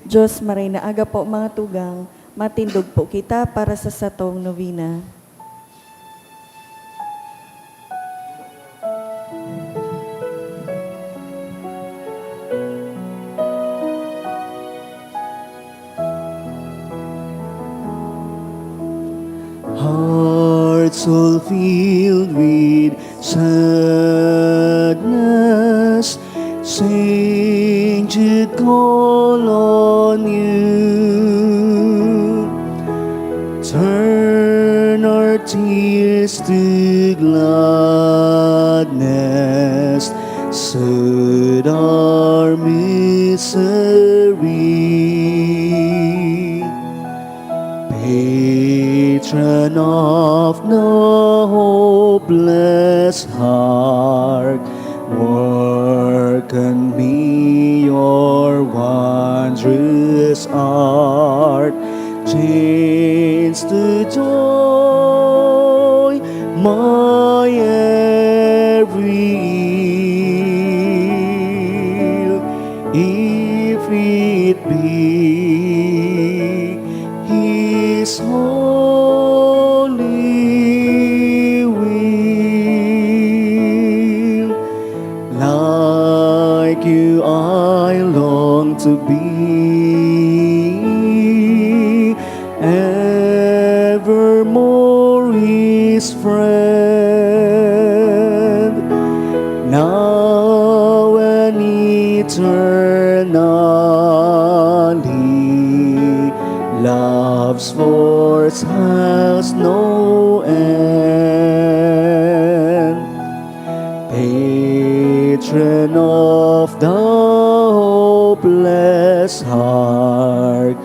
Diyos maray na aga po mga tugang, matindog po kita para sa satong novena. Hearts all filled with sadness, sing Jude call on you. Turn our tears to gladness, soothe our misery. Patron of the hopeless heart, work on me your wondrous art. Chains to joy, my every ill, if it be His holy will. Like you I long to be, evermore His friend, now and eternally. Love's force has no end. Patron of the hopeless heart,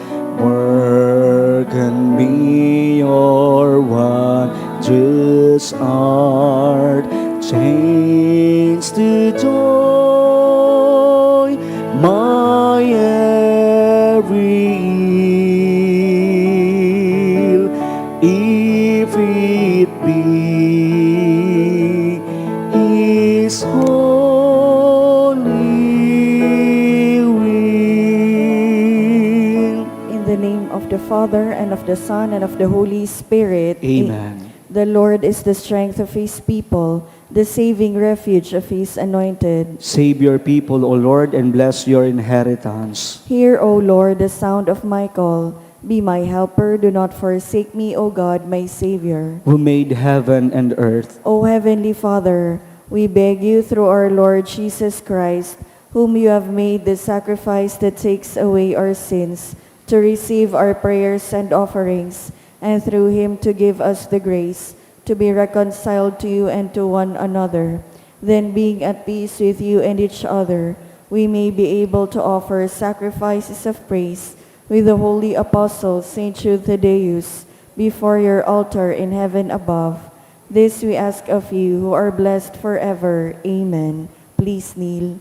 work on me your wondrous art. Chains to joy, my every ill, if it be His holy will. In the name of the Father, and of the Son, and of the Holy Spirit. Amen. The Lord is the strength of His people, the saving refuge of His anointed. Save your people, O Lord, and bless your inheritance. Hear, O Lord, the sound of my call. Be my helper, do not forsake me, O God, my Savior. Who made heaven and earth. O Heavenly Father, we beg you through our Lord Jesus Christ, whom you have made the sacrifice that takes away our sins, to receive our prayers and offerings, and through Him to give us the grace to be reconciled to you and to one another. Then, being at peace with you and each other, we may be able to offer sacrifices of praise with the holy apostle Saint Jude Thaddeus before your altar in heaven above. This we ask of you, who are blessed forever. Amen. Please kneel.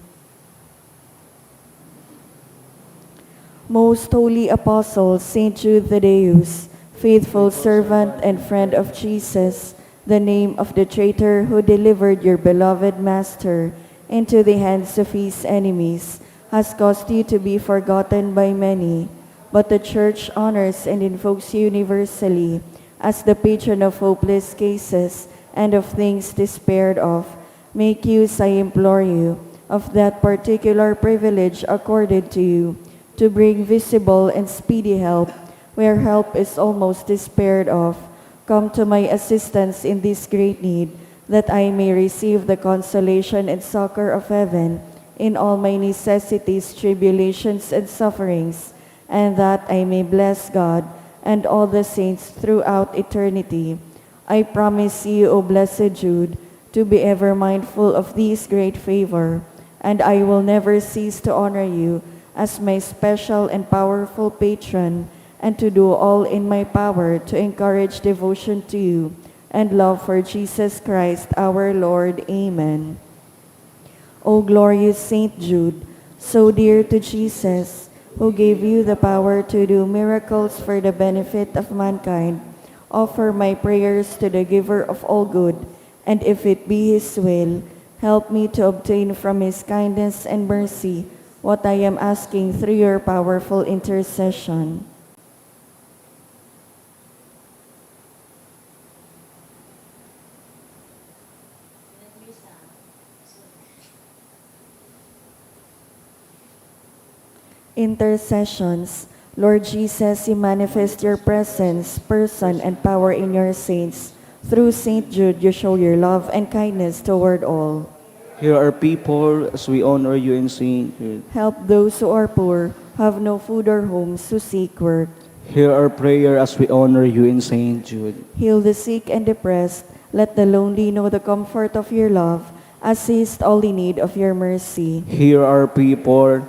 Most holy apostle Saint Jude Thaddeus, faithful servant and friend of Jesus, the name of the traitor who delivered your beloved Master into the hands of his enemies, has caused you to be forgotten by many, but the Church honors and invokes you universally as the patron of hopeless cases and of things despaired of. Make use, I implore you, of that particular privilege accorded to you, to bring visible and speedy help where help is almost despaired of. Come to my assistance in this great need, that I may receive the consolation and succor of heaven in all my necessities, tribulations, and sufferings, and that I may bless God and all the saints throughout eternity. I promise you, O blessed Jude, to be ever mindful of this great favor, and I will never cease to honor you as my special and powerful patron, and to do all in my power to encourage devotion to you and love for Jesus Christ our Lord. Amen. O glorious Saint Jude, so dear to Jesus, who gave you the power to do miracles for the benefit of mankind, offer my prayers to the giver of all good, and if it be His will, help me to obtain from His kindness and mercy what I am asking through your powerful intercession. Intercessions. Lord Jesus, you manifest your presence, person, and power in your saints. Through Saint Jude, you show your love and kindness toward all. Hear our people as we honor you in Saint Jude. Help those who are poor, have no food or homes, who seek work. Hear our prayer as we honor you in Saint Jude. Heal the sick and depressed. Let the lonely know the comfort of your love. Assist all in need of your mercy. Hear our people.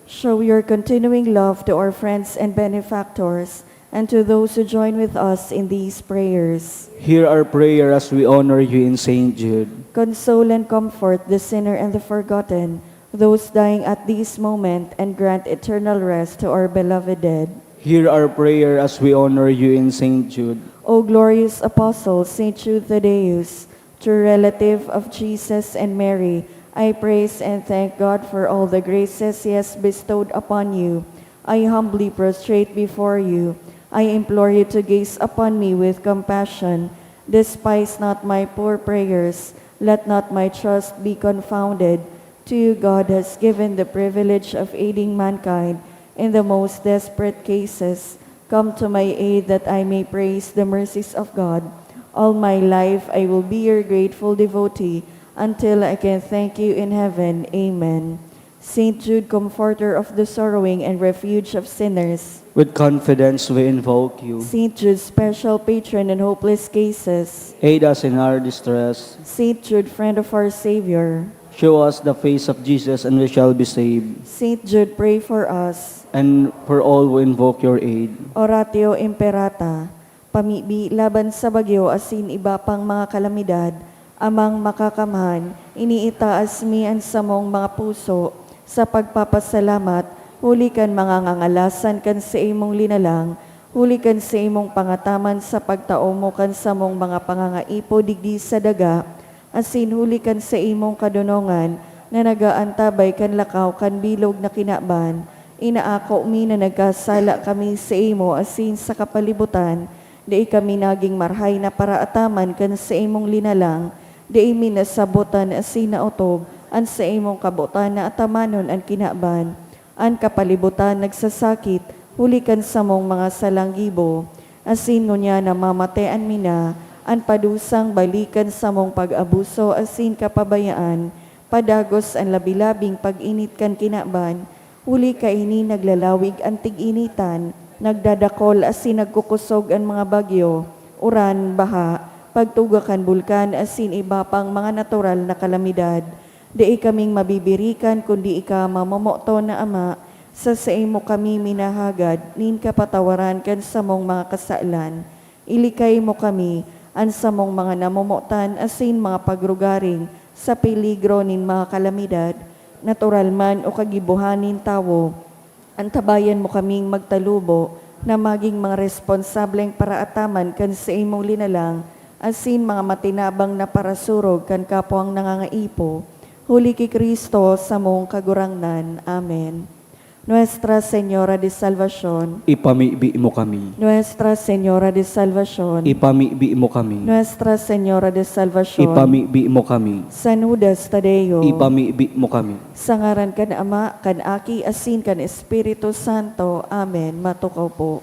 Show your continuing love to our friends and benefactors, and to those who join with us in these prayers. Hear our prayer as we honor you in Saint Jude. Console and comfort the sinner and the forgotten, those dying at this moment, and grant eternal rest to our beloved dead. Hear our prayer as we honor you in Saint Jude. O glorious Apostle, Saint Jude Thaddeus, true relative of Jesus and Mary, I praise and thank God for all the graces He has bestowed upon you. I humbly prostrate before you. I implore you to gaze upon me with compassion. Despise not my poor prayers. Let not my trust be confounded. To you God has given the privilege of aiding mankind in the most desperate cases. Come to my aid that I may praise the mercies of God. All my life I will be your grateful devotee, until I can thank you in heaven. Amen. Saint Jude, comforter of the sorrowing and refuge of sinners. With confidence we invoke you. Saint Jude, special patron in hopeless cases. Aid us in our distress. Saint Jude, friend of our Savior. Show us the face of Jesus and we shall be saved. Saint Jude, pray for us. And for all who invoke your aid. Oratio Imperata. Pamibi laban sa bagyo asin iba pang mga kalamidad, amang makakamhan, iniitaas mi ang samong mga puso, sa pagpapasalamat, huli kan mga ngangalasan kan sa imong linalang, huli kan sa imong pangataman sa pagtao mo kan sa mong mga pangangaipo digdi sa daga, asin huli kan sa imong kadunongan, na nagaantabay kan lakaw kan bilog na kinaban, inaako mi na nagkasala kami sa imo asin sa kapalibutan, di kami naging marhay na paraataman kan sa imong linalang, di imi nasabutan asin na utob, an sa imong kabutan na atamanon ang kinaban, an kapalibutan nagsasakit, hulikan sa mong mga salanggibo, asin ngunya na mamatean mina, an padusang balikan sa mong pag-abuso asin kapabayaan, padagos ang labilabing pag-init kan kinaban, huli ka ini naglalawig ang tig-initan, nagdadakol asin nagkukusog ang mga bagyo, uran, baha, pagtugakan bulkan asin iba pang mga natural na kalamidad. Di kaming mabibirikan kundi ika mamamoto na ama, sa imo kami minahagad, nin kapatawaran kan sa mong mga kasaalan. Ilikay mo kami, an sa mong mga namomotan asin mga pagrugaring, sa peligro nin mga kalamidad, natural man o kagibuhanin tawo, antabayan mo kaming magtalubo, na maging mga responsableng paraataman kan sa imong linalang, asin mga matinabang na parasurog kan kapwang nangangaipo, huli ki Kristo sa mong kagurangnan. Amen. Nuestra Señora de Salvación, Ipamibi mo kami. Nuestra Señora de Salvación, Ipamibi mo kami. Nuestra Señora de Salvación, Ipamibi mo kami. San Judas Tadeo, Ipamibi mo kami. sa ngaran kan Ama, kan Aki, asin kan Espiritu Santo. Amen. Matukaw po.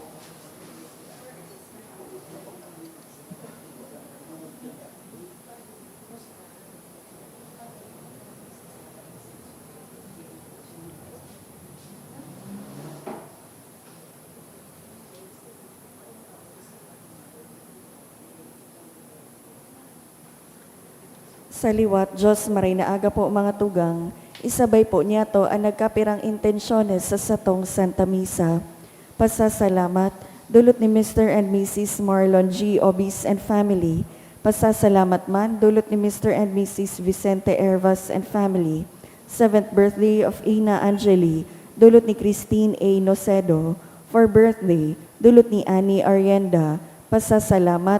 Sa liwat, Diyos maray na aga po mga tugang, isabay po niya to ang nagkapirang intensyones sa satong Santa Misa. Pasasalamat, dulot ni Mr. and Mrs. Marlon G. Obis and family. Pasasalamat man, dulot ni Mr. and Mrs. Vicente Hervas and family. 7th birthday of Ina Angeli, dulot ni Christine A. Nocedo. For birthday, dulot ni Annie Arienda. Pasasalamat,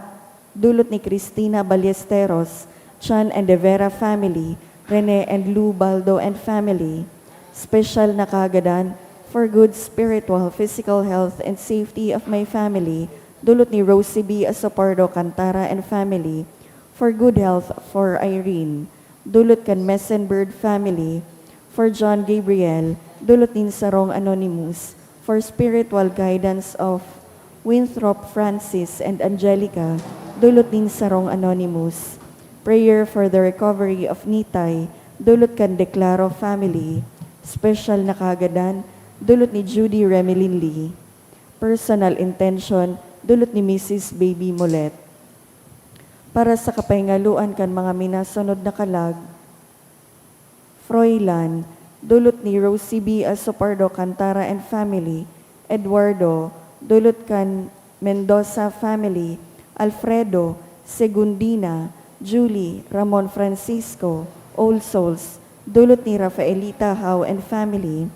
dulot ni Cristina Ballesteros, Chan and De Vera family, Rene and Lou Baldo and family. special na kaagadan for good spiritual, physical health, and safety of my family, dulot ni Rosie B. Asopardo Cantara and family, for good health for Irene, dulot kan Messenbird family, for John Gabriel, dulot nin Sarong Anonymous, for spiritual guidance of Winthrop Francis and Angelica, dulot nin Sarong Anonymous, prayer for the recovery of Nitay, dulot kan Declaro family, special na kaagadan, dulot ni Judy Remelin Lee, personal intention, dulot ni Mrs. Baby Molet. Para sa kapahingaluan kan mga minasunod na kalag, Froilan, dulot ni Rosie B. Asopardo Cantara and family, Eduardo, dulot kan Mendoza family, Alfredo, Segundina, Julie, Ramon Francisco, All Souls, dulot ni Rafaelita Howe and family,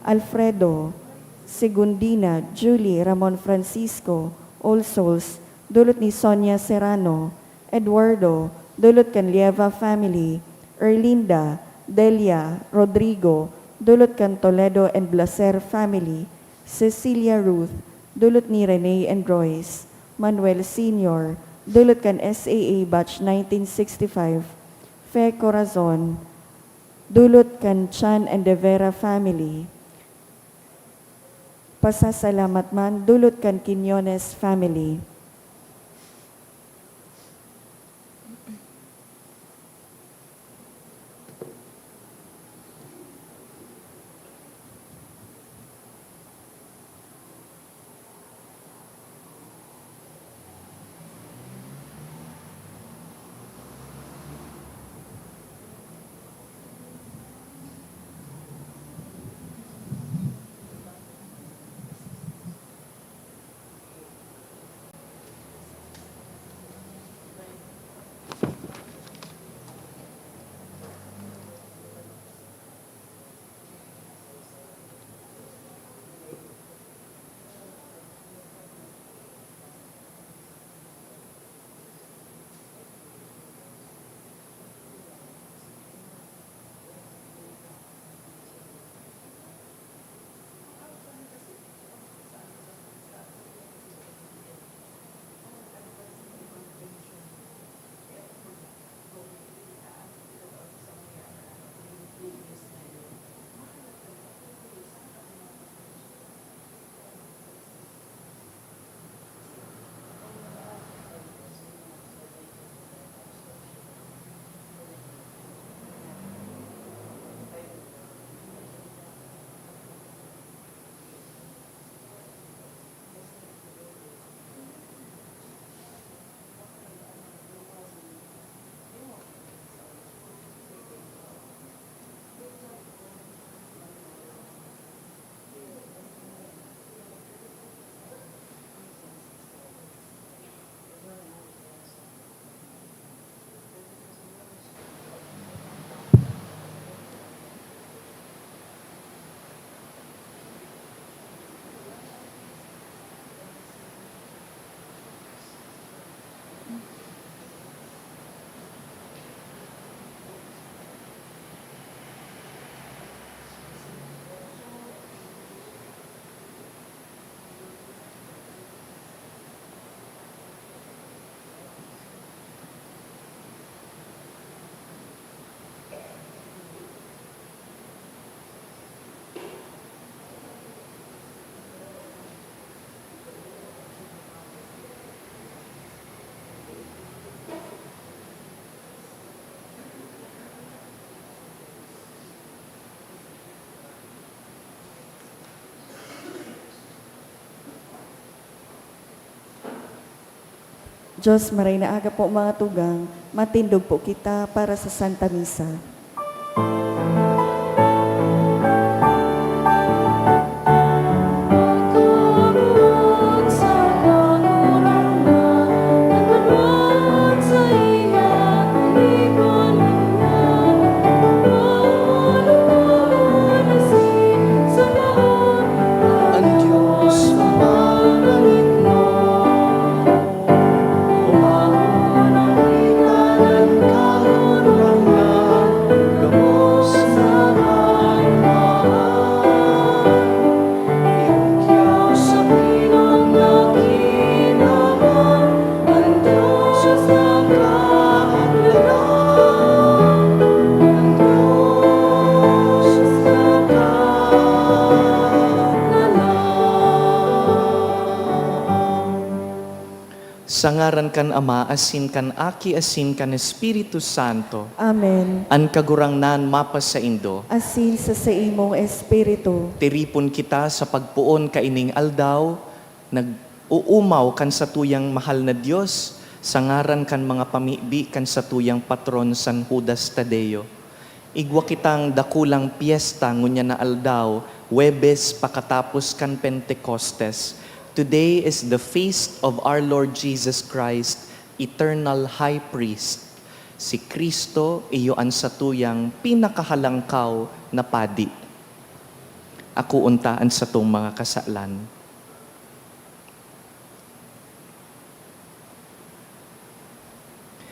Alfredo, Segundina, Julie, Ramon Francisco, All Souls, dulot ni Sonia Serrano, Eduardo, dulot kan Lieva family, Erlinda, Delia, Rodrigo, dulot kan Toledo and Blaser family, Cecilia Ruth, dulot ni Rene and Royce, Manuel Sr., dulot kan SAA Batch 1965, Fe Corazon, dulot kan Chan and De Vera family, pasasalamat man, dulot kan Quiñones family. Diyos, maray na aga po mga tugang, matindog po kita para sa Santa Misa. ngaran kan Ama, asin kan Aki, asin kan Espiritu Santo. Amen. An kagurangnan mapas sa Indo. Asin sa imong espiritu. Tiripon kita sa pagpuon kaining aldaw, nag-uumaw kan sa tuyang mahal na Diyos, sa ngaran kan mga pamibi kan sa tuyang patron San Judas Tadeo. Igwa kitang dakulang piyesta ngunya na aldaw, Huwebes pakatapos kan Pentecostes. Today is the feast of our Lord Jesus Christ, eternal high priest. Si Kristo iyo ang satuyang pinakahalangkaw na padi. Ako untaan sa tong mga kasalan.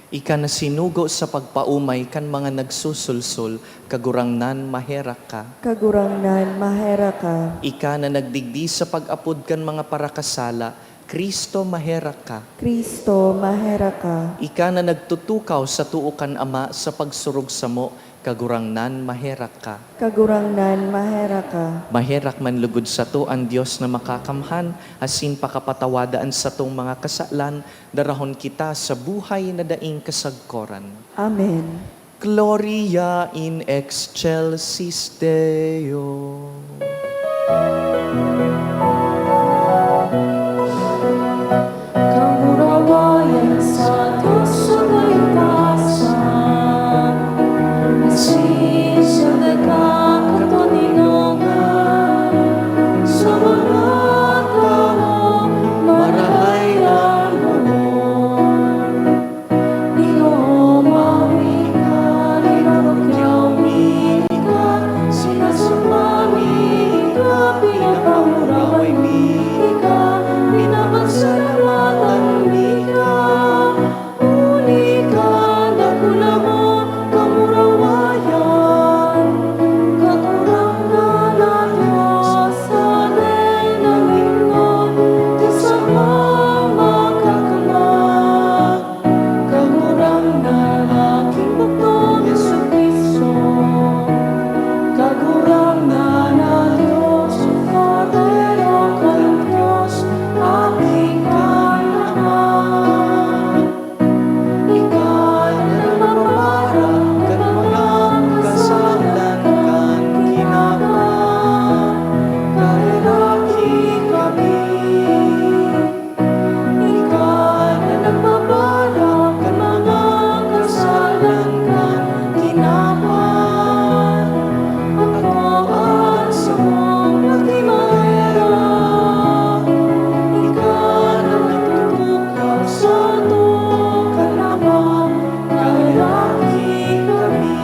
Ika na sinugo sa pagpaumay kan mga nagsusulsul, kagurangnan maherak ka. Kagurangnan mahera ka. Ika na nagdigdi sa pag-apod kan mga parakasala, Kristo maherak ka. Kristo mahera ka. Ika na nagtutukaw sa tuukan Ama sa pagsurog sa mo, kagurangnan maherak ka. Kagurangnan mahera ka. Maherak man lugod sa to ang Diyos na makakamhan, asin pakapatawadaan sa tong mga kasalan, darahon kita sa buhay na daing kasagkoran. Amen. Gloria in excelsis Deo. Kamurawayan sa Diyos sa kaligtasan, asin sa nagkakatoninongan, sa mga tao marahay ang Lord. Ikaw mawika, inabagyaw mika, sinasumami ka, pinakamuraway mika, pinapagsalamatan mika, unika, nakulamon, kamurawayan, kakurangan na Diyos sa atin ang lingkod, kasamang makakamag, kakurangan aking butong Jesucristo, kakurangan na Diyos, Padre kan Diyos, aking kanaman. Ikaw na nagmamara, kan mga kasalan kan kinaman, kalalaki kami. Ikaw na nagmamara, kan mga kasalan kan kinaman, ako ang samong nagtimahera. Ikaw na nagtutukaw sa tukan Ama, kalalaki kami.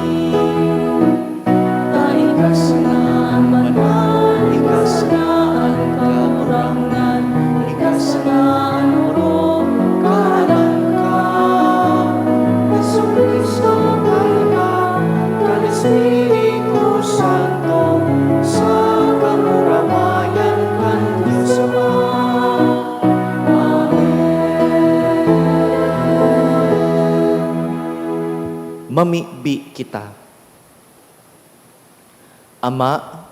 Taikas na manan, ikas na ang kakurangan, ikas na ang uro, kahalan ka. Jesucristo ka, kan Espiritu Santo, sa kamurawayan kan Diyos Ama. Mamibi kita. Ama,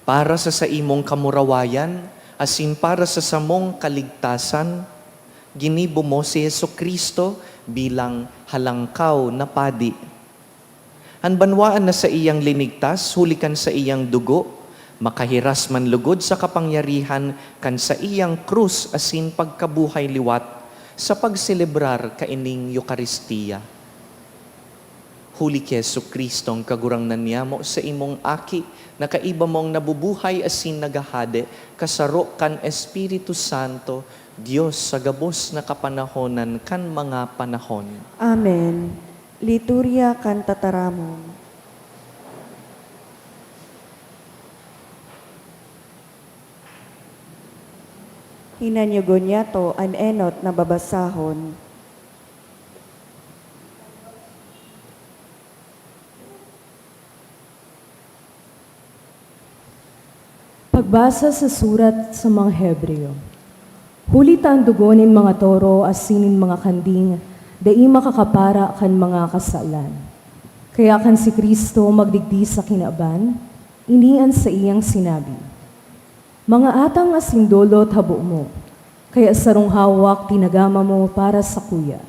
para sa imong kamurawayan, asin para sa samong kaligtasan, ginibo mo si Jesucristo bilang halangkaw na padi. Hanbanwaan na sa iyang linigtas, hulikan sa iyang dugo, makahiras man lugod sa kapangyarihan kan sa iyang krus asin pagkabuhay liwat sa pagselebrar kaining Eucharistia. Huli kay Jesucristo ang kagurangnan niya mo sa imong aki, na kaiba mong nabubuhay asin nagahade, kasaro kan Espiritu Santo, Diyos sa gabos na kapanahonan kan mga panahon. Amen. Liturya kan tataramon. Hinanyugon niya to an enot na babasahon. Pagbasa sa surat sa mga Hebreo. Huli ta ang dugonin mga toro, asinin mga kanding, dai makakapara kan mga kasalan. Kaya kan si Kristo magdigdi sa kinaban, inian sa iyang sinabi, mga atang asindolot habo mo, Kaya sarong hawak tinagama mo para sa kuya.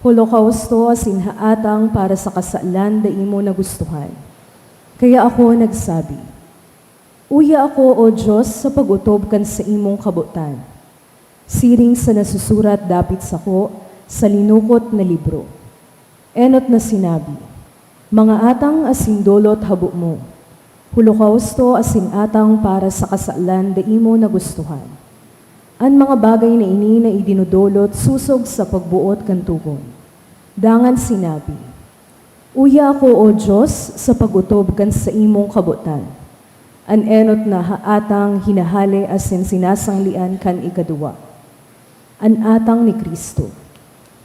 Holokausto asin haatang para sa kasalan da imo nagustuhan. Kaya ako nagsabi, Uya ako, O Diyos, sa pagutob kan sa imong kabutan. Siring sa nasusurat dapit sako sa linukot na libro. Enot na sinabi, Mga atang asin dolot habo mo, holokausto asin atang para sa kasalan da imo nagustuhan. Ang mga bagay na ini na idinudolot susog sa pagbuot kan tugon. Dangan sinabi, Uya ako, O Diyos, sa pagutob kan sa imong kabutan. An enot na haatang hinahali asin sinasanglian kan ikaduwa. An atang ni Kristo.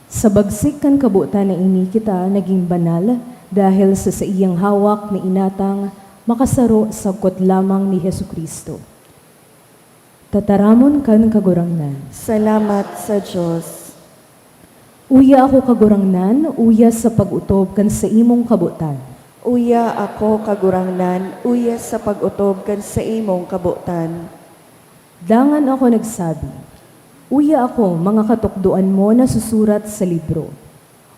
Sa bagsik kan kabutan na ini kita naging banal dahil sa iyang hawak na inatang makasaro sa kot lamang ni Hesu Kristo. Tataramon kan kagurangnan. Salamat sa Diyos. Uya ako kagurangnan, uya sa pagutob kan sa imong kabutan. Uya ako kagurangnan, uya sa pag-utob kan sa imong kabutan. Dangan ako nagsabi, Uya ako mga katukduan mo na susurat sa libro.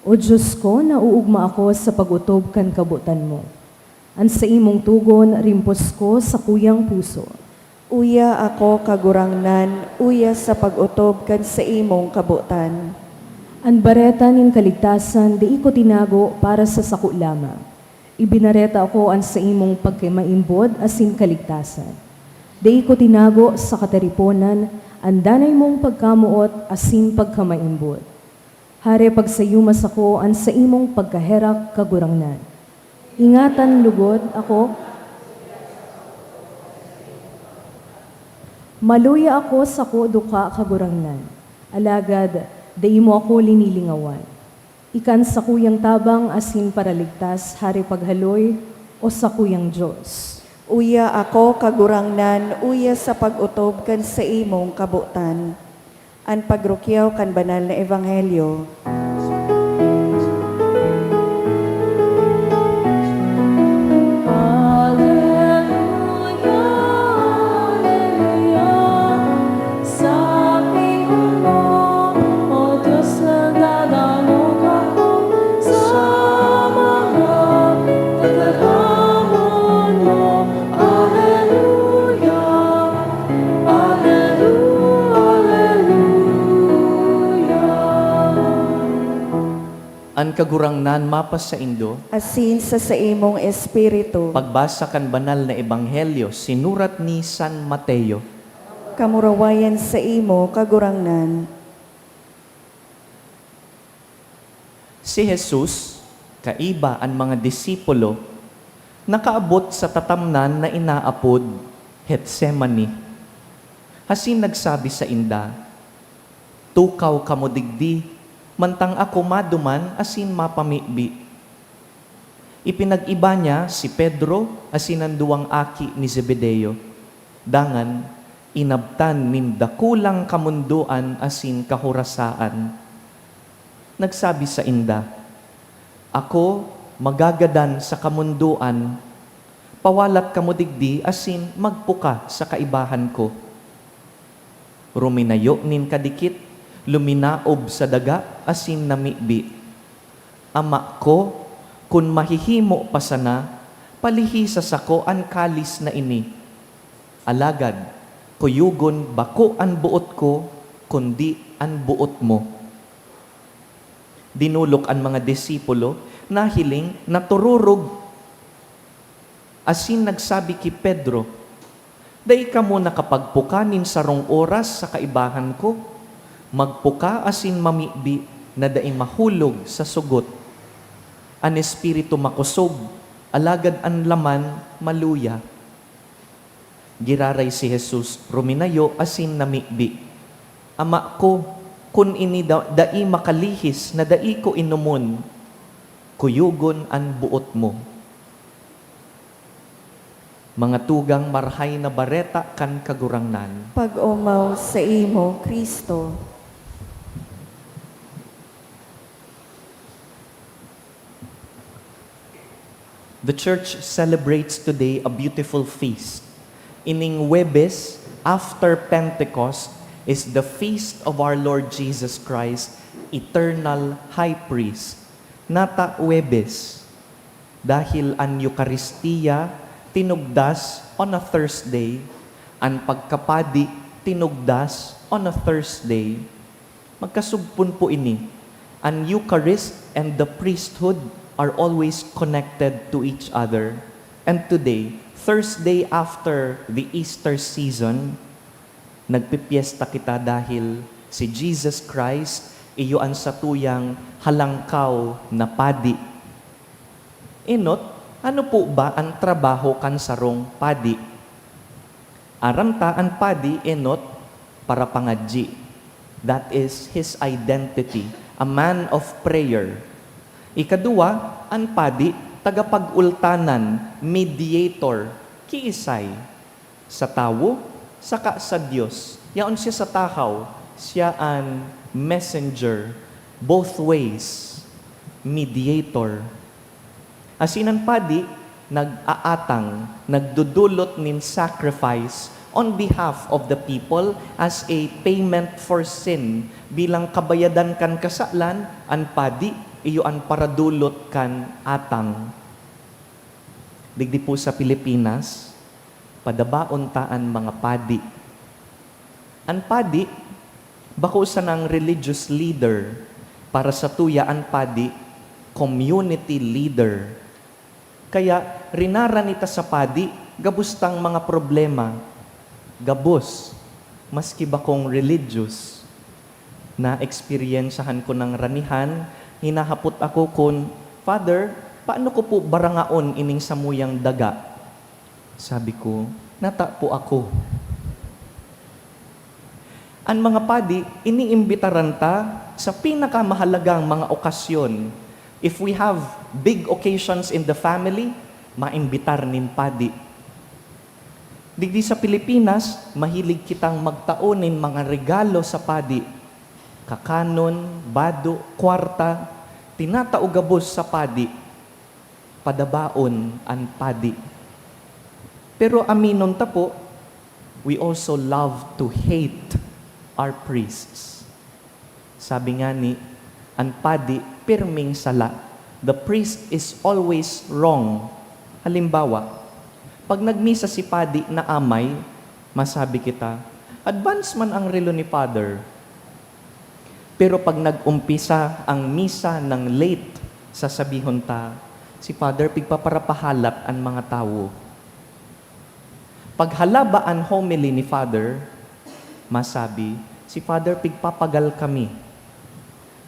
O Diyos ko, nauugma ako sa pagutob kan kabutan mo. An sa imong tugon, rimpos ko sa kuyang puso. Uya ako kagurangnan, uya sa pag-utob kan sa imong kabutan. Ang bareta nin kaligtasan, di ko tinago para sa sako lamang. Ibinareta ako ang sa imong pagkimaimbod asin kaligtasan. Di ko tinago sa katariponan, ang danay mong pagkamuot asin pagkamaimbod. Hare pagsayumas ako ang sa imong pagkaherak kagurangnan. Ingatan lugod ako, maluya ako sa ko duka kagurangnan. Alagad, dai mo ako linilingawan. Ikan sa kuyang tabang asin para ligtas, hari paghaloy o sa kuyang Diyos. Uya ako kagurangnan, uya sa pag-utob kan sa imong kabutan. An pagrukyaw kan banal na ebanghelyo. An kagurangnan mapas sa Indo, Asin sa imong espiritu. pagbasa kan banal na ebanghelyo, sinurat ni San Mateo. Kamurawayan sa imo kagurangnan. Si Jesus, kaiba ang mga disipulo, nakaabot sa tatamnan na inaapod, Getsemani. Hasin nagsabi sa inda, Tukaw kamo digdi, mantang ako maduman asin mapamibi. Ipinag-iba niya si Pedro asin ang duwang aki ni Zebedeo. Dangan, inabtan nin dakulang kamunduan asin kahurasaan. Nagsabi sa inda, Ako magagadan sa kamunduan, pawalat kamo digdi asin magpuka sa kaibahan ko. Ruminayo nin kadikit, luminaob sa daga asin namibi. Ama ko, kun mahihimo pa sana, palihisas ako an kalis na ini. Alagad, kuyugon bako an buot ko, kundi an buot mo. Dinulok ang mga disipulo, nahiling, natururog. Asin nagsabi ki Pedro, Dai ka mo nakapagpukanin sarong oras sa kaibahan ko, magpuka asin mamibi na dai mahulog sa sugot. An espiritu makusog, alagad an laman maluya. Giraray si Jesus, ruminayo asin namibi. Ama ko, kun ini dai makalihis na dai ko inumon, kuyugon an buot mo. Mga tugang marhay na bareta kan kagurangnan. Pag-umaw sa imo, Kristo. The church celebrates today a beautiful feast. Ining Huwebes, after Pentecost, is the feast of our Lord Jesus Christ, eternal high priest. Nata Huwebes, dahil ang Eucharistia tinugdas on a Thursday, ang pagkapadi tinugdas on a Thursday. Magkasugpon po ini. Ang Eucharist and the priesthood are always connected to each other. And today, Thursday after the Easter season, nagpipiesta kita dahil si Jesus Christ iyo ang satuyang halangkaw na padi. Inot, ano po ba ang trabaho kan sarong padi? Aramta ang padi inot para pangadji. That is his identity, a man of prayer. Ikadua, ang padi, tagapag-ultanan, mediator, kiisay, sa tawo, saka sa Diyos. Yaon siya sa takaw, siya ang messenger, both ways, mediator. Asinan padi, nag-aatang, nagdudulot nin sacrifice on behalf of the people as a payment for sin. Bilang kabayadan kan kasalan, ang padi, iyo ang paradulot kan atang. Digdi po sa Pilipinas, padabaon taan mga padi. Ang padi, bako sa ng religious leader, para sa tuya ang padi, community leader. Kaya rinaran ita sa padi, gabustang mga problema. Gabos, maski bakong religious, na experiensahan ko ng ranihan, hinahapot ako kun, Father, paano ko po barangaon ining samuyang daga? Sabi ko, nata po ako. Ang mga padi, iniimbitaran ta sa pinakamahalagang mga okasyon. If we have big occasions in the family, maimbitar nin padi. Digdi sa Pilipinas, mahilig kitang magtaonin mga regalo sa padi. Kakanon, bado, kwarta, tinataugabos sa padi. Padabaon ang padi. Pero aminon ta po, we also love to hate our priests. Sabi nga ni, ang padi, pirming sala. The priest is always wrong. Halimbawa, pag nagmisa si padi na amay, masabi kita, advance man ang relo ni Father. Pero pag nag-umpisa ang misa ng late, sasabihon ta, si Father, pigpaparapahalat ang mga tao. Pag halaba ang homily ni Father, masabi, si Father, pigpapagal kami.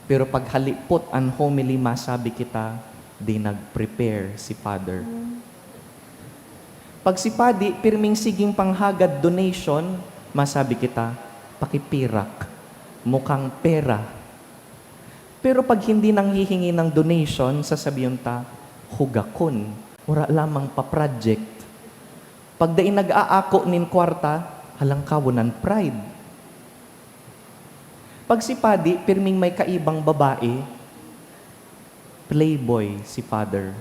Pero pag halipot ang homily, masabi kita, di nag-prepare si Father. Pag si Padi, pirming siging panghagad donation, masabi kita, pakipirak, mukhang pera. Pero pag hindi nang hihingi ng donation, sasabihin ta, hugakon, ura lamang pa-project. Pag daing nag-aako nin kwarta, halang kawunan pride. Pag si Padi, pirming may kaibang babae, playboy si Father.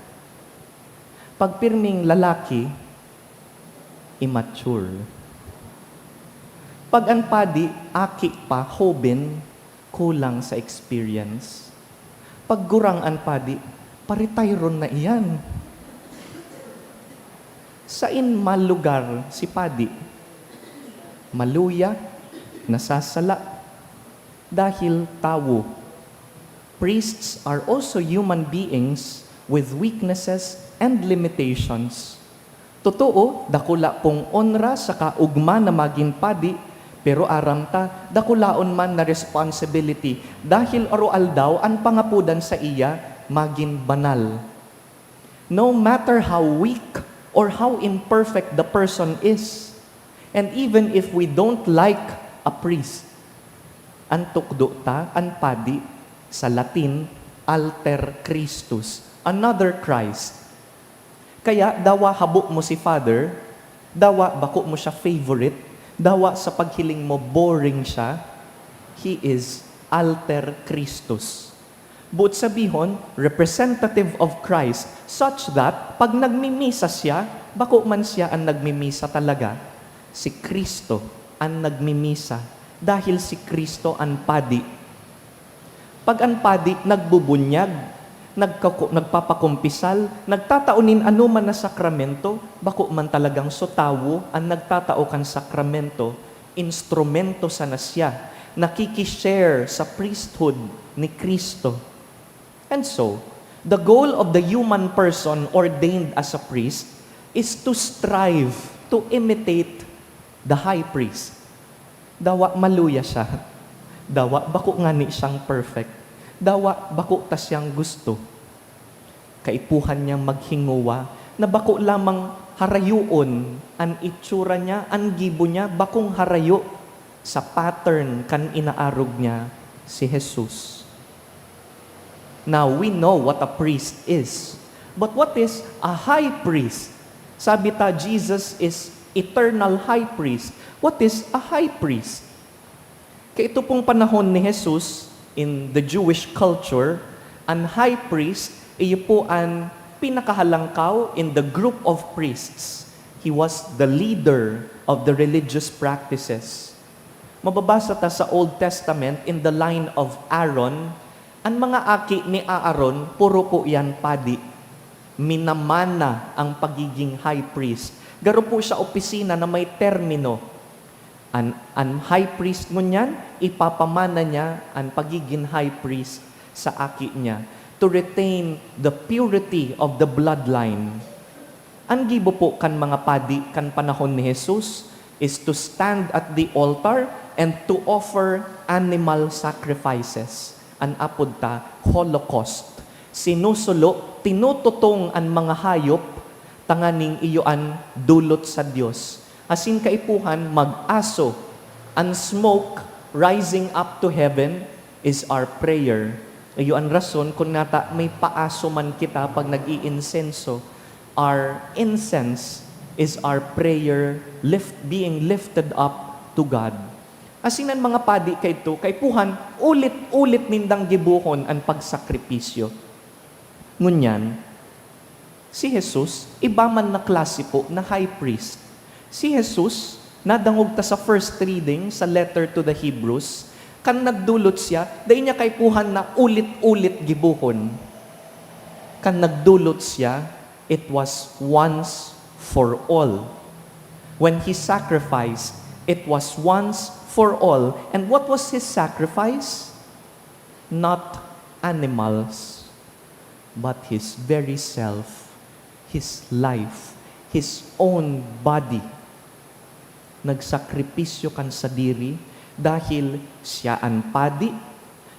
Pag pirming lalaki, immature. Pag ang Padi, aki pa, hoben, kulang sa experience. Pag gurang ang Padi, paritayron na iyan. Sain malugar si Padi? Maluya, nasasala, dahil tao. Priests are also human beings with weaknesses and limitations. Totoo, dakula pong onra sa kaugma na maging padi, pero aram ta, dakulaon man na responsibility dahil arual daw ang pangapudan sa iya maging banal. No matter how weak or how imperfect the person is, and even if we don't like a priest, ang tukdo ta, ang padi, sa Latin, alter Christus, another Christ. Kaya dawa habo mo si Father, dawa bako mo siya favorite, dawa sa paghiling mo boring siya, He is alter Christus. But sabihon, representative of Christ, such that pag nagmimisa siya, bako man siya ang nagmimisa talaga, si Kristo ang nagmimisa. Dahil si Kristo ang padi. Pag ang padi nagbubunyag, nagpapakumpisal, nagtataunin anuman na sakramento, bako man talagang sotawo ang nagtatao kan sakramento, instrumento sa nasya, nakikishare sa priesthood ni Kristo. And so, the goal of the human person ordained as a priest is to strive to imitate the high priest. Dawa maluya siya. Dawa bako nga ni siyang perfect. Dawa bako ta siyang gusto. Kaipuhan niya maghinguwa na bako lamang harayuon ang itsura niya, ang gibo niya, bakong harayo sa pattern kan inaarog niya si Jesus. Now, we know what a priest is. But what is a high priest? Sabi ta, Jesus is eternal high priest. What is a high priest? Kaya ito pong panahon ni Jesus, in the Jewish culture, ang high priest, iyo po ang pinakahalangkaw in the group of priests. He was the leader of the religious practices. Mababasa ta sa Old Testament, in the line of Aaron, ang mga aki ni Aaron, puro po yan padi. Minamana ang pagiging high priest. Garo po sa opisina na may termino. Ang high priest ngunyan, ipapamana niya ang pagiging high priest sa aki niya to retain the purity of the bloodline. Ang gibo po kan mga padi kan panahon ni Jesus is to stand at the altar and to offer animal sacrifices. An apod ta, Holocaust. Sinusulo, tinututong ang mga hayop, tanganing iyoan dulot sa Diyos. Asin kaipuhan, mag-aso, and smoke rising up to heaven is our prayer. Iyo ang rason kung nata may paaso man kita pag nag-iinsenso. Our incense is our prayer being lifted up to God. Asinan mga padi kayto, kaipuhan, ulit-ulit nindang gibuhon ang pagsakripisyo. Ngunyan, si Jesus, iba man na klase po na high priest. Si Jesus, nadangog ta sa first reading sa letter to the Hebrews, kan nagdulot siya, dahil niya kaipuhan na ulit-ulit gibuhon. Kan nagdulot siya, it was once for all. When He sacrificed, it was once for all. And what was His sacrifice? Not animals, but His very self, His life, His own body. Nagsakripisyo kan sa diri dahil siya ang padi,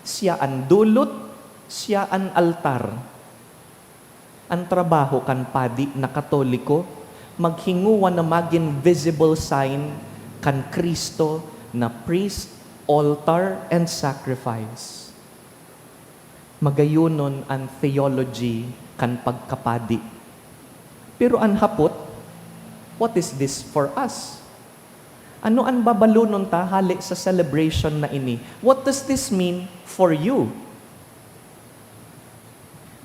siya ang dulot, siya ang altar. Ang trabaho kan padi na Katoliko, maghinguwa na maging visible sign kan Kristo na priest, altar, and sacrifice. Magayunon ang theology kan pagkapadi. Pero ang hapot, what is this for us? Ano ang babalunon ta hali sa celebration na ini? What does this mean for you?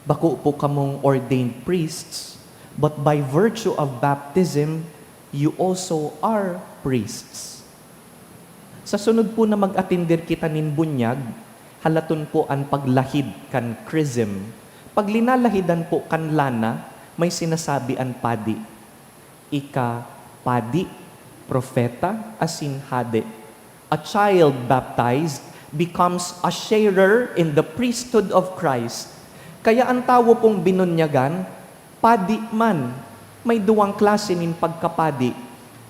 Bako po kamong ordained priests, but by virtue of baptism, you also are priests. Sa sunod po na mag-atindir kita nin bunyag, halaton po ang paglahid kan chrism. Pag linalahidan po kan lana, may sinasabi ang padi. Ika padi, propeta, asin hade. A child baptized becomes a sharer in the priesthood of Christ. Kaya ang tawo pong binunyagan, padi man. May duwang klase nin pagkapadi.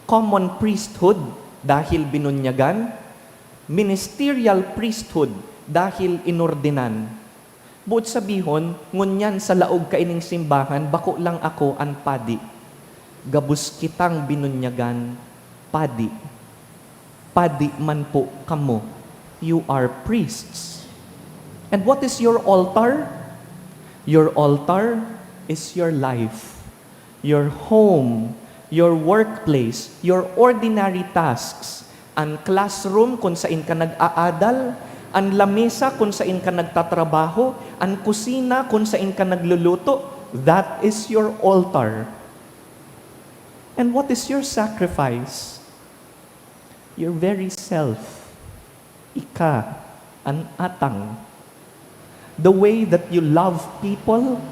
Common priesthood, dahil binunyagan. Ministerial priesthood, dahil inordinan. Buot sabihon, ngunyan sa laog kaining simbahan, bako lang ako ang padi. Gabus kitang binunyagan, padi. Padi man po kamo. You are priests. And what is your altar? Your altar is your life, your home, your workplace, your ordinary tasks, ang classroom kung saan ka nag-aadal, ang lamesa kung saan ka nagtatrabaho, ang kusina kung saan ka nagluluto. That is your altar. And what is your sacrifice? Your very self, ika an atang. The way that you love people,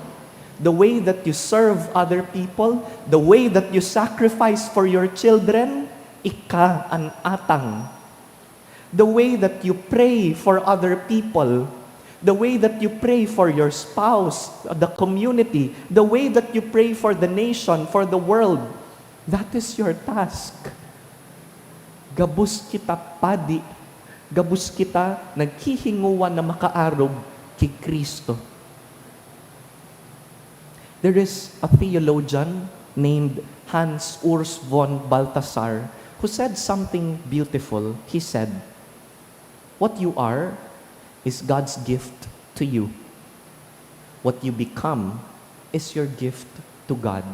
the way that you serve other people, the way that you sacrifice for your children, ika an atang. The way that you pray for other people, the way that you pray for your spouse, the community, the way that you pray for the nation, for the world, that is your task. Gabus kita padi, gabus kita naghihinguan na makaarog kay Kristo. There is a theologian named Hans Urs von Balthasar who said something beautiful. He said, "What you are is God's gift to you. What you become is your gift to God."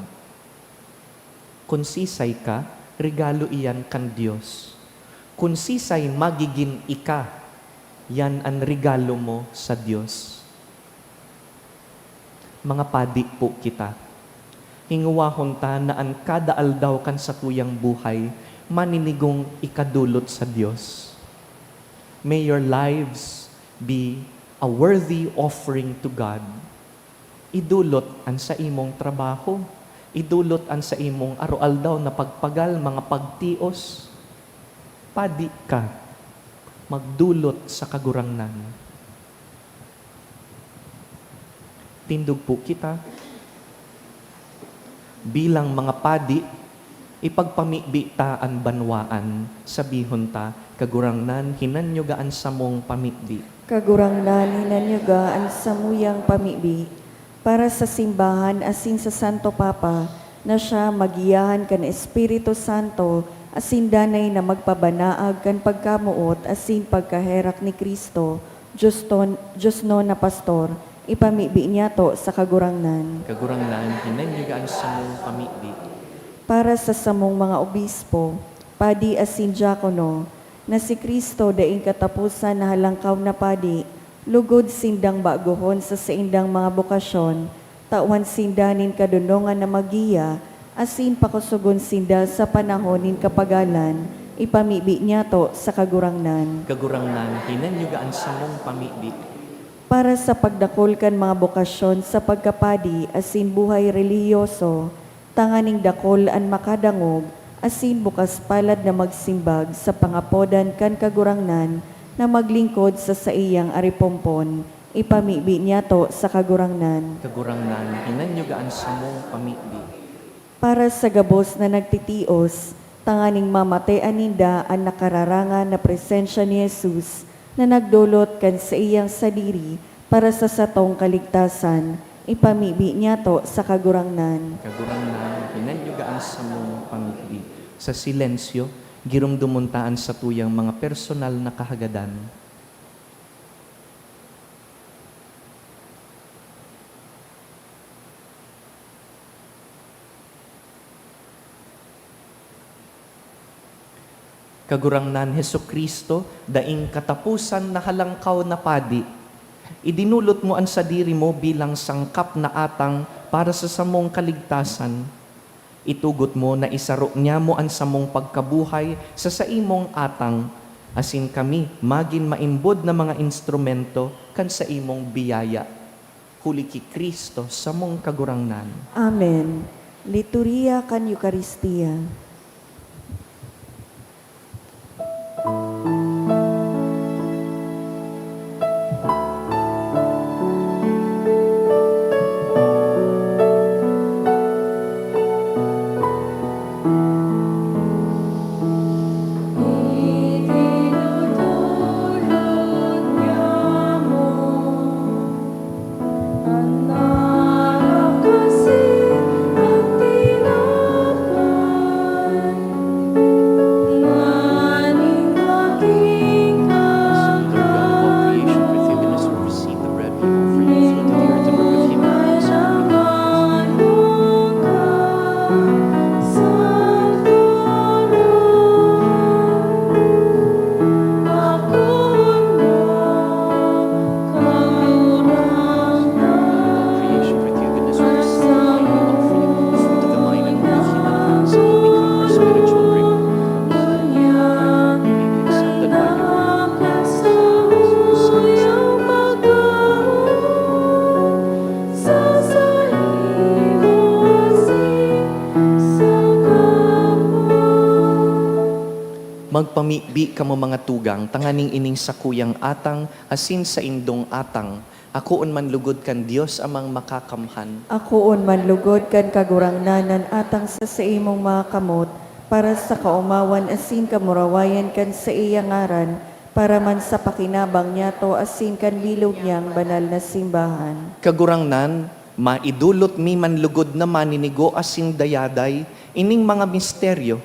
Kung sisay ka, regalo iyan kan Diyos. Kung sisay magiging ika, yan ang regalo mo sa Diyos. Mga padi po kita, hinguwahon ta na ang kada aldaw kan sa tuyang buhay, maninigong ikadulot sa Diyos. May your lives be a worthy offering to God. Idulot ang sa imong trabaho, idulot ang sa imong aroaldaw na pagpagal, mga pagtios. Padi ka, magdulot sa kagurangnan. Tindog po kita, bilang mga padi, ipagpamibi ta ang banwaan, sabihon ta, kagurangnan, hinanyogaan sa mong pamibi. Kagurangnan hinanyaga ang samuyang pamibi para sa simbahan asin sa Santo Papa na siya magiyahan kan Espiritu Santo asin danay na magpabanaag kan pagkamuot asin pagkaherak ni Kristo Diyos no na pastor ipamibi niya to sa kagurangnan Kagurangnan, hinanyogaan sa mong pamibi. para sa samong mga obispo padi asin diakono na si Kristo daing katapusan na halangkaw na padi, lugod sindang baguhon sa saindang mga bukasyon, tawan sindanin kadunongan na magiya, asin pakusugon sindal sa panahonin kapagalan, ipamibi niya to sa kagurangnan. Kagurangnan, hinanyogaan sa mong pamibi. Para sa pagdakol kan mga bukasyon sa pagkapadi, asin buhay relihiyoso, tanganing dakol an makadangog, asin bukas palad na magsimbag sa pangapodan kan kagurangnan na maglingkod sa saiyang aripompon. Ipamibi niya to sa kagurangnan. Kagurangnan, hinanyogaan sa mong pamibi. Para sa gabos na nagtitios, tanganing mamatay aninda ang nakararangan na presensya ni Jesus na nagdulot kan sa iyang sadiri para sa satong kaligtasan. Ipamibi niya to sa kagurangnan. Kagurangnan, hinanyogaan sa mong pamibi. Sa silensyo, girumdumuntaan sa tuyang mga personal na kahagadan. Kagurangnan Hesu Kristo, daing katapusan na halangkaw na padi, idinulot mo ang sadiri mo bilang sangkap na atang para sa samong kaligtasan. Itugot mo na isaro niya mo ang samong pagkabuhay sa saimong atang, asin kami magin maimbod na mga instrumento kan sa imong biyaya. Huli ki Kristo sa mong kagurangnan. Amen. Liturgia kan Eucharistia. Magpamibi kamo mga tugang, tanganing ining sakuyang atang, asin sa indong atang. Akoon man lugod kan Dios amang makakamhan. Akoon man lugod kan kagurangnanan atang sa imong mga kamot, para sa kaumawan asin kamurawayan kan sa iyang ngaran, para man sa pakinabang niya to asin kan bilog niyang banal na simbahan. Kagurangnan, maidulot mi man lugod na maninigo asin dayaday, ining mga misteryo.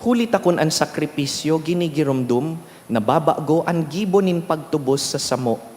Huli takon ang sakripisyo ginigirumdum, nababago ang gibonin pagtubos sa samo.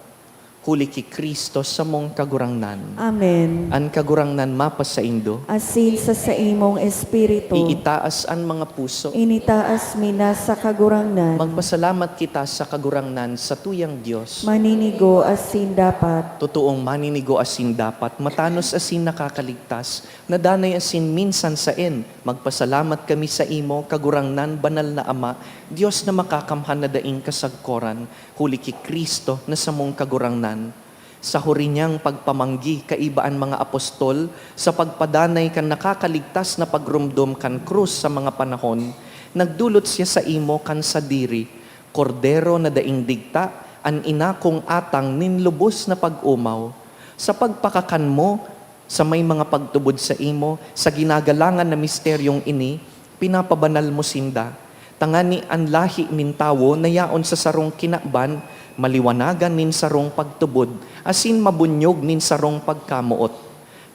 Huli ki Kristo sa mong kagurangnan. Amen. An kagurangnan mapas sa indo, Asin sa imong espiritu, iitaas an mga puso. initaas mina sa kagurangnan, Magpasalamat kita sa kagurangnan sa tuyang Diyos. maninigo asin dapat. Totoong maninigo asin dapat, matanos asin nakakaligtas, nadanay asin minsan sain. Magpasalamat kami sa imo, kagurangnan, banal na Ama, Diyos na makakamhan na daing kasagkoran, huli ki Kristo na sa mong kagurangnan. Sa hurinyang pagpamanggi, kaibaan mga apostol, sa pagpadanay kan nakakaligtas na pagrumdom kan krus sa mga panahon, nagdulot siya sa imo kan sa diri, kordero na daing digta, an inakong atang ninlubos na pag-umaw. Sa pagpakakan mo, sa may mga pagtubod sa imo, sa ginagalangan na misteryong ini, pinapabanal mo sinda. Tangani ang lahi nin tawo na yaon sa sarong kinakban, maliwanagan nin sarong pagtubod, asin mabunyog nin sarong pagkamuot.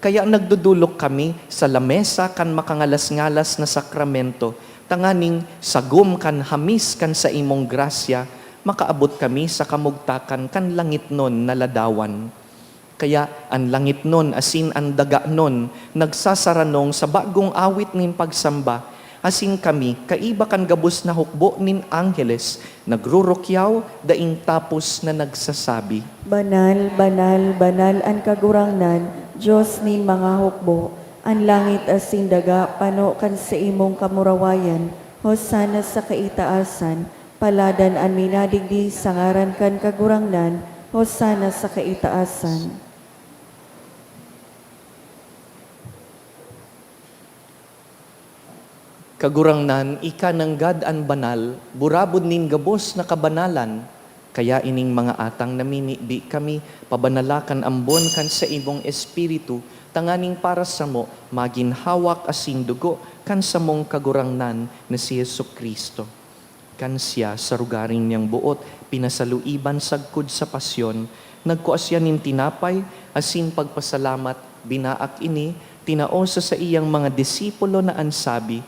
Kaya nagdudulok kami sa lamesa kan makangalas-ngalas na sakramento, tanganing sagum kan hamis kan sa imong grasya, makaabot kami sa kamugtakan kan langit nun na ladawan. Kaya ang langit nun, asin ang daga nun, nagsasaranong sa bagong awit nin pagsamba, asin kami, kaiba kan gabos na hukbo nin angheles, nagrurukyaw, daing tapos na nagsasabi. Banal, banal, banal ang kagurangnan, Diyos nin mga hukbo, ang langit asin daga, pano kan sa imong kamurawayan, hosana sa kaitaasan, paladan ang minadigdi sa ngaran kan kagurangnan, hosana sa kaitaasan. Kagurangnan, ika ng God an banal, burabod nin gabos na kabanalan, kaya ining mga atang namimibi kami, pabanalakan ambon kan sa imong espiritu, tanganing para sa mo, maginhawak asin dugo, kan sa mong kagurangnan na si Yesu Kristo. Kan siya sa rugaring niyang buot, pinasaluiban sagkud sa pasyon, nagkuasya nin tinapay, asin pagpasalamat, binaak ini, tinaosa sa iyang mga disipulo na ansabi,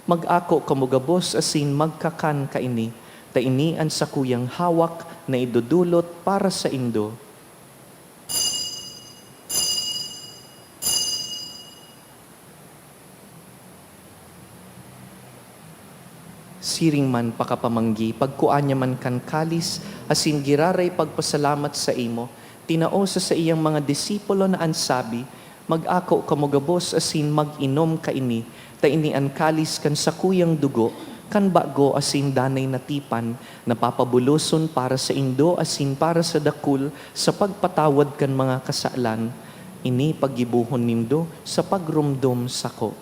mag-ako kamugabos asin magkakan kaini, taini ang sakuyang hawak na idudulot para sa indo. Siring man pakapamanggi, pagkuanya man kan kalis, asin giraray pagpasalamat sa imo, tinaosa sa iyang mga disipulo na ansabi, mag-ako kamugabos asin mag-inom kaini, taini ang kalis kan sakuyang dugo, kan bago asin danay natipan, napapabuloson para sa indo asin para sa dakul, sa pagpatawad kan mga kasalan, ini paggibuhon nindo sa pagrumdom sako.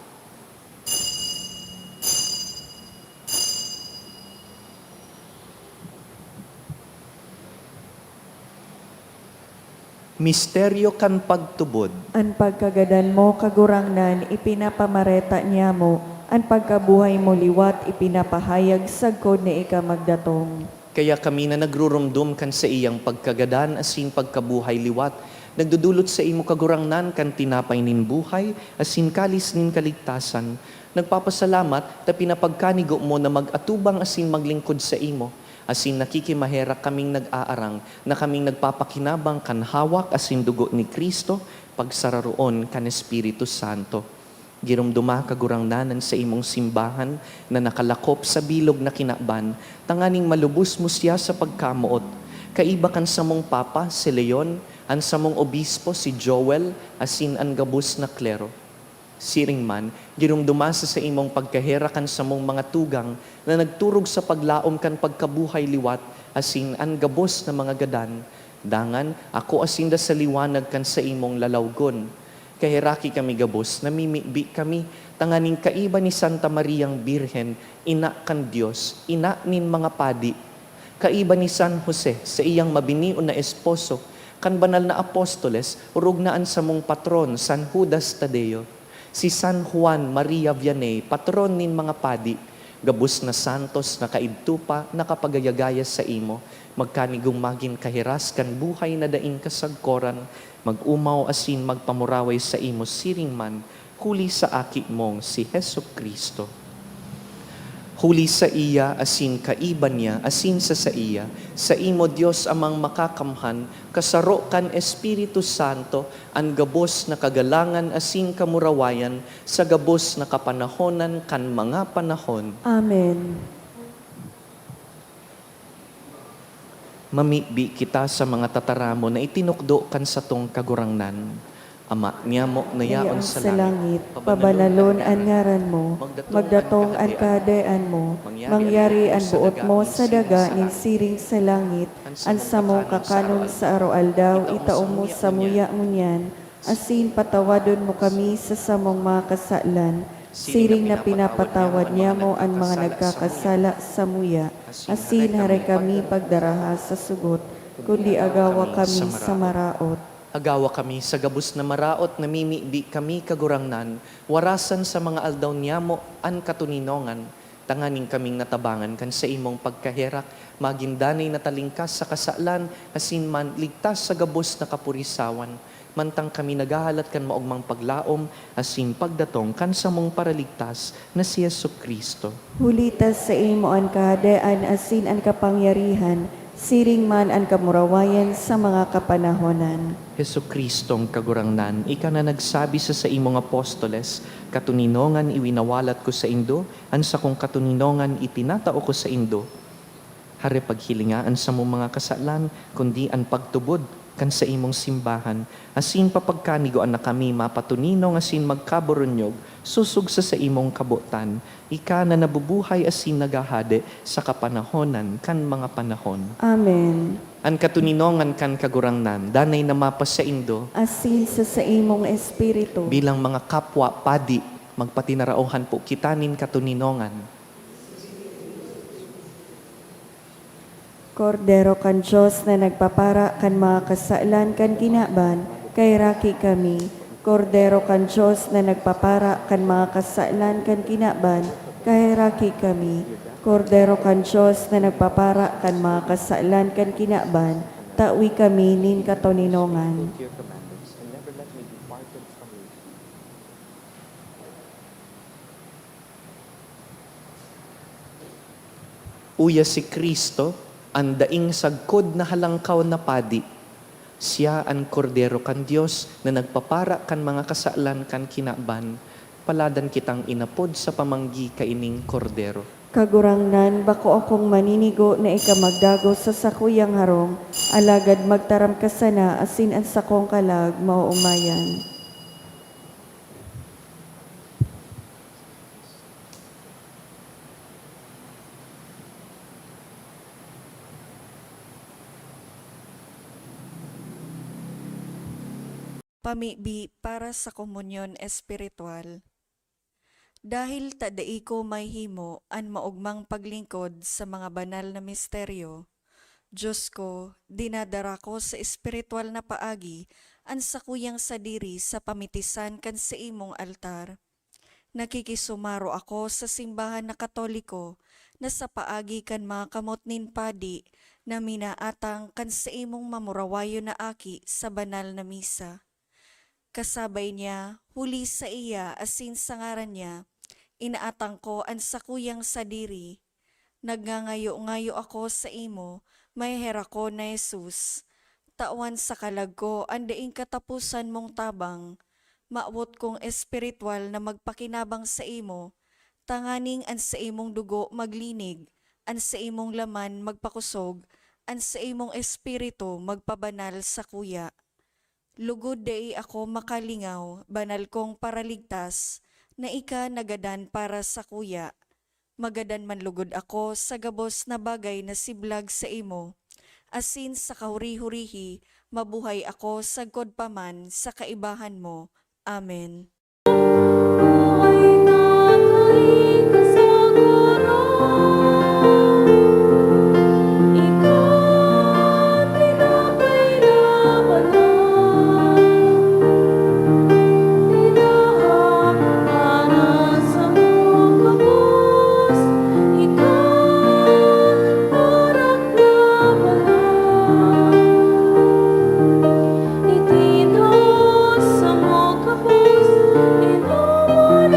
Misteryo kan pagtubod. Ang pagkagadan mo, kagurangnan, ipinapamareta niya mo, ang pagkabuhay mo liwat, ipinapahayag sagkod na ika magdatong. Kaya kami na nagrurumdum kan sa iyang pagkagadan asin pagkabuhay liwat, nagdudulot sa imo kagurangnan kan tinapay nin buhay, asin kalis nin kaligtasan. Nagpapasalamat ta pinapagkanigo mo na mag-atubang asin maglingkod sa imo, asin nakikimahera kaming nag-aarang, na kaming nagpapakinabang kan hawak asin dugo ni Kristo, pagsararoon kan Espiritu Santo. Girumduma kagurangnanan sa imong simbahan na nakalakop sa bilog na kinakban, tanganing malubos mo siya sa pagkamuot. Kaiba kan sa mong papa, si Leon, an sa mong obispo, si Joel, asin an gabos na klero. Siring man, girumduma sa imong pagkahera kan sa mong mga tugang na nagturog sa paglaom kan pagkabuhay liwat, asin an gabos na mga gadan. Dangan, ako asinda sa liwanag kan sa imong lalawgon. Kahiraki kami gabos, namimibi kami, tanganing kaiba ni Santa Mariang Birhen, ina kan Dios, ina nin mga padi. Kaiba ni San Jose, sa iyang mabinion na esposo, kan banal na apostoles, urugnaan sa mong patron, San Judas Tadeo. Si San Juan Maria Vianney, patron nin mga padi, gabus na santos na kaidtupa, nakapagayagaya sa imo, magkanigong maging kahiras kan buhay na daing kasagkoran, mag-umaw asin magpamuraway sa imo siring man, huli sa aki mong si Heso Kristo. Huli sa iya, asin kaiban niya, asin sa iya, sa imo Dios amang makakamhan, kasaro kan Espiritu Santo, ang gabos na kagalangan asin kamurawayan, sa gabos na kapanahonan kan mga panahon. Amen. Mamibi kita sa mga tataramo na itinukdo kan sa tong kagurangnan. Ama niya mo nayaon sa langit, pabanalon an ngaran mo, magdatong an kaadaan mo, mangyari an buot mo sa daga nin siring sa langit, an samong kakanon sa araw-aldaw, itaom mo sa muya ngunyan, asin patawadon mo kami sa samong mga kasalan, siring na pinapatawad niya mo ang mga nagkakasala sa muya, asin haray kami pagdaraha sa sugot, kundi agawa kami sa maraot. Agawa kami sa gabus na maraot, namimibi kami kagurangnan, warasan sa mga aldaw niyamo an katuninongan, tanganing kaming natabangan kan sa imong pagkahirak, magindanay na talingkas sa kasalan, asin man ligtas sa gabus na kapurisawan, mantang kami nagahalat kan maugmang paglaom, asin pagdatong kan sa mong paraligtas na si Yesu Kristo. Hulitas sa imo ang kahadaan, asin ang kapangyarihan, siring man ang kamurawayan sa mga kapanahonan. Heso Kristong kagurangnan, ika na nagsabi sa imong apostoles, katuninongan iwinawalat ko sa indo, an sa kong katuninongan itinatao ko sa indo. Hare paghilingaan sa mong mga kasalan, kundi an pagtubod kan sa imong simbahan, asin papagkanigoan na kami mapatuninong asin magkaburunyog, susug sa imong kabutan, ika na nabubuhay asin nagahade sa kapanahonan kan mga panahon. Amen. An katuninongan kan kagurangnan, danay na mapas sa indo, Asin sa imong espiritu, bilang mga kapwa padi, magpatinarauhan po kitanin katuninongan. Kordero kan Diyos na nagpapara kan mga kasalan kan kinaban, kay raki kami. Kordero kan Diyos na nagpapara kan mga kasalan kan kinaban, kay raki kami. Kordero kan Diyos na nagpapara kan mga kasalan kan kinaban, tawi kami nin katuninongan. Uya si Kristo, ang daing sagkod na halangkaw na padi. Siya ang kordero kan Diyos na nagpapara kan mga kasalan kan kinaban. Paladan kitang inapod sa pamanggi kaining kordero. Kagurangnan, bako akong maninigo na ikamagdago sa sakuyang harong, alagad magtaram ka sana, asin ang sakong kalag, mauumayan. Pamibi para sa komunyon espiritual. Dahil tadai ko may himo an maugmang paglingkod sa mga banal na misteryo, Diyos ko, dinadara ko sa espiritual na paagi an sakuyang sadiri sa pamitisan kan sa imong altar. Nakikisumaro ako sa simbahan na Katoliko na sa paagi kan mga kamot nin padi na minaatang kan sa imong mamurawayo na aki sa banal na misa. Kasabay niya, huli sa iya asin sa ngaran niya, inaatang ko ang sakuyang sadiri. Nagngangayo-ngayo ako sa imo, may hera ko na Jesus. Tawan sa kalag ko, ang daing katapusan mong tabang. Maawot kong espiritual na magpakinabang sa imo, tanganing an sa imong dugo maglinig, an sa imong laman magpakusog, an sa imong espiritu magpabanal sa kuya. Lugod dai ako makalingaw, banal kong paraligtas, na ika nagadan para sa kuya. Magadan man lugod ako sa gabos na bagay na siblag sa imo. Asin sa kahuri-hurihi, mabuhay ako sa god paman sa kaibahan mo. Amen. Buhay natin kasagaran, ikaw tinapay na banal, tinahak para sa mong kapos, ikaw orak na banal, itinhos sa mong kapos, inuman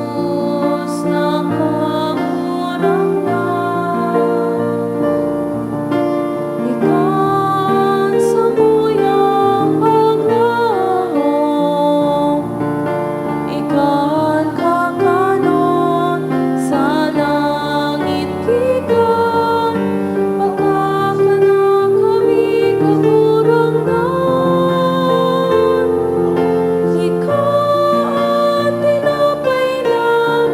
Jesus nakangurang na, ikan sa muyang paglahong, ikan kakanon sa langit kikan, pagkakanak kami kagurang na. Ikaw tinapay na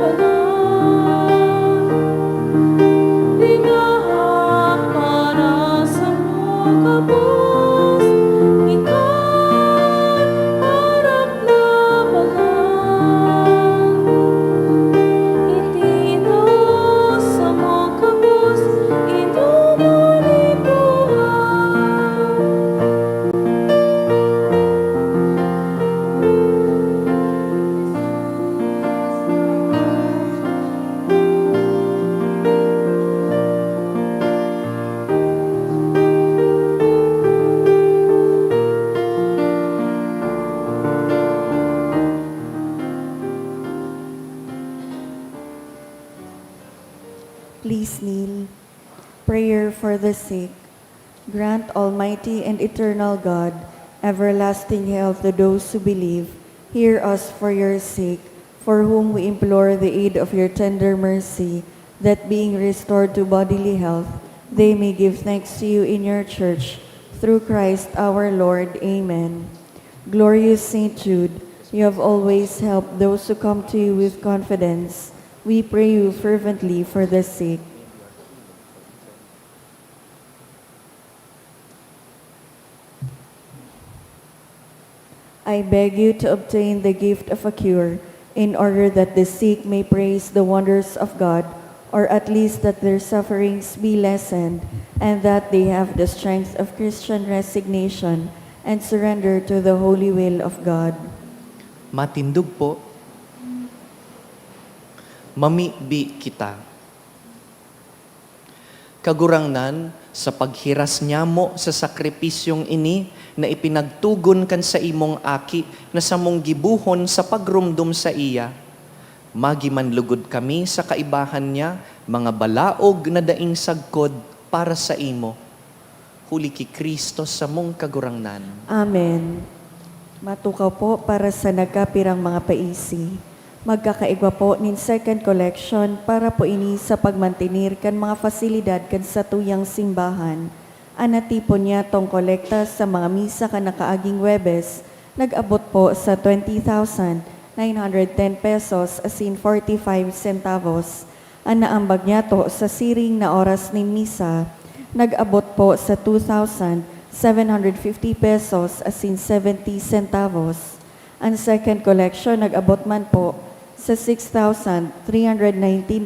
banal, tinahak para sa mong kapos, ikaw harap na banal, itinos sa mong kapos, inuman buhay. Please kneel. Prayer for the sick. Grant, Almighty and eternal God, everlasting health to those who believe. Hear us for your sake, for whom we implore the aid of your tender mercy, that being restored to bodily health, they may give thanks to you in your church. Through Christ our Lord. Amen. Glorious Saint Jude, you have always helped those who come to you with confidence. We pray you fervently for the sick. I beg you to obtain the gift of a cure, in order that the sick may praise the wonders of God, or at least that their sufferings be lessened, and that they have the strength of Christian resignation and surrender to the holy will of God. Matindog po. Mamibi kita. Kagurangnan sa paghiras niya mo sa sakripisyong ini na ipinagtugon kan sa imong aki na sa mong gibuhon sa pagrumdum sa iya. Magimanlugod kami sa kaibahan niya, mga balaog na daing sagkod para sa imo. Huli ki Kristo sa mong kagurangnan. Amen. Matukaw po para sa nagkapirang mga paisi. Magkakaigwa po nin second collection para po ini sa pagmantinir kan mga fasilidad kan sa tuyang simbahan. Anatipon niya tong kolekta sa mga misa kan nakaaging Webes, nag-abot po sa 20,910 pesos asin 45 centavos. Ang naambag niya to sa siring na oras ni misa, nag-abot po sa 2,750 pesos asin 70 centavos. Ang second collection nag-abot man po sa 6,319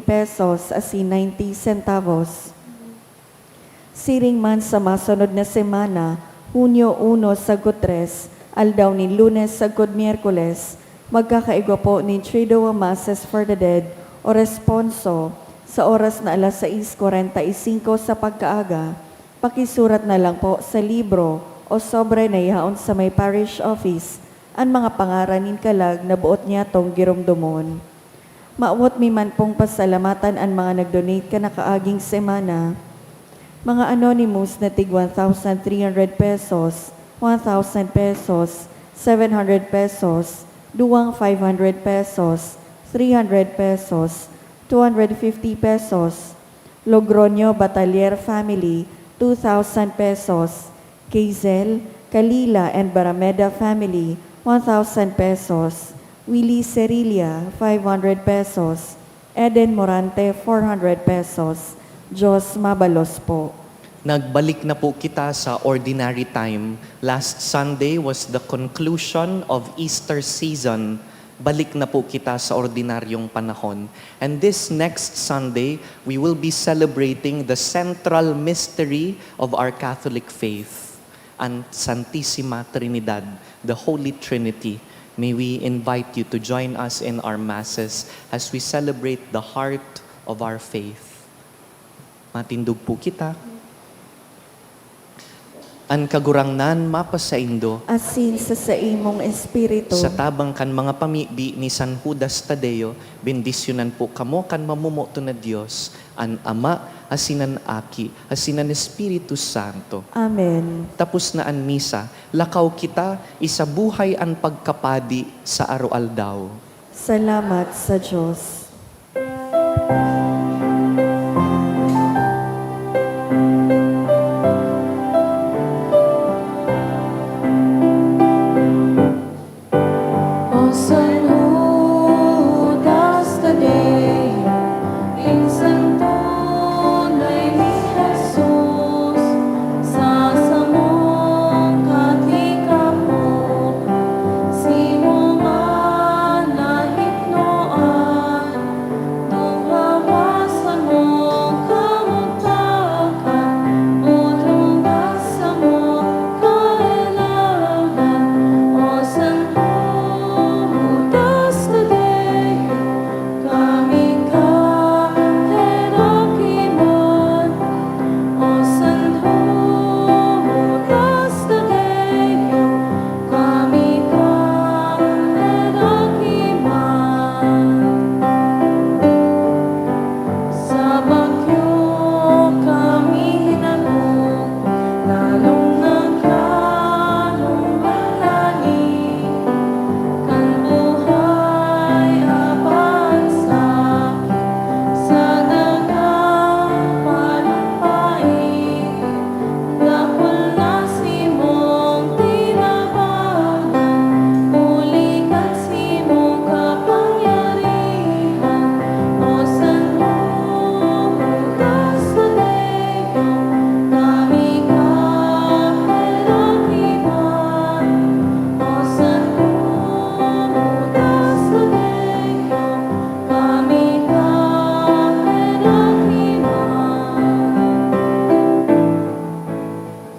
pesos asin 90 centavos. Siring man sa masunod na semana, Hunyo 1 sagod 3, aldaw ni Lunes sagod Miyerkules, magkakaigwa po ni Trido Masses for the Dead o responso sa oras na alas 6:45 sa pagkaaga. Pakisurat na lang po sa libro o sobre na ihaon sa may parish office ang mga pangaranin kalag na buot niya tong giromdomon. Maawot mi man pong pasalamatan ang mga nag-donate ka na kaaging semana. Mga anonymous na tig 1,300 pesos, 1,000 pesos, 700 pesos, duwang 500 pesos, 300 pesos, 250 pesos. Logroño Batalier Family, 2,000 pesos. Quezel, Calila and Barameda Family, 1,000 pesos. Willie Cerilla, 500 pesos. Eden Morante, 400 pesos. Diyos mabalos po. Nagbalik na po kita sa ordinary time. Last Sunday was the conclusion of Easter season. Balik na po kita sa ordinaryong panahon. And this next Sunday, we will be celebrating the central mystery of our Catholic faith, and Santissima Trinidad, the Holy Trinity. May we invite you to join us in our masses as we celebrate the heart of our faith. Matindog po kita. An kagurangnan mapasaindo, Asin sa imong espiritu. sa tabang kan mga pamibi ni San Judas Tadeo, bendisyonan po kamo kan mamumuto na Diyos, an Ama, asinan Aki, asinan Espiritu Santo. Amen. Tapos na an misa, lakaw kita, isabuhay ang pagkapadi sa araw-aldaw. Salamat sa Diyos.